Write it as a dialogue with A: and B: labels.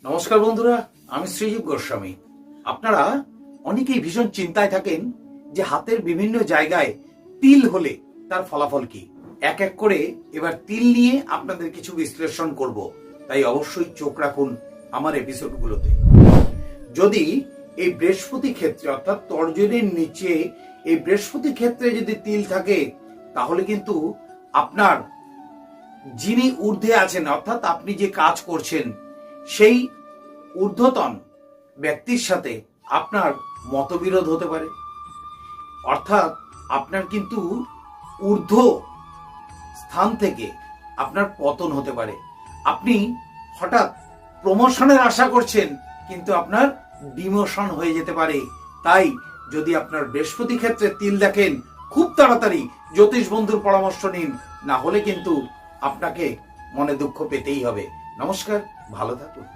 A: নমস্কার বন্ধুরা, আমি শ্রীজীব গোস্বামী। আপনারা অনেকেই ভীষণ চিন্তায় থাকেন যে হাতের বিভিন্ন জায়গায় তিল হলে তার ফলাফল কি। এক এক করে এবার তিল নিয়ে আপনাদের কিছু বিশ্লেষণ করব, তাই অবশ্যই চোখ রাখুন আমার এপিসোডগুলোতে। যদি এই বৃহস্পতি ক্ষেত্রে অর্থাৎ তর্জনীর নিচে এই বৃহস্পতি ক্ষেত্রে যদি তিল থাকে, তাহলে কিন্তু আপনার যিনি ঊর্ধ্বে আছেন অর্থাৎ আপনি যে কাজ করছেন সেই ঊর্ধ্বতন ব্যক্তির সাথে আপনার মতবিরোধ হতে পারে। অর্থাৎ আপনার কিন্তু ঊর্ধ্ব স্থান থেকে আপনার পতন হতে পারে। আপনি হঠাৎ প্রমোশনের আশা করছেন, কিন্তু আপনার ডিমোশন হয়ে যেতে পারে। তাই যদি আপনার বৃহস্পতি ক্ষেত্রে তিল দেখেন, খুব তাড়াতাড়ি জ্যোতিষ বন্ধুর পরামর্শ নিন, না হলে কিন্তু আপনাকে মনে দুঃখ পেতেই হবে। নমস্কার, ভালো থাকুন।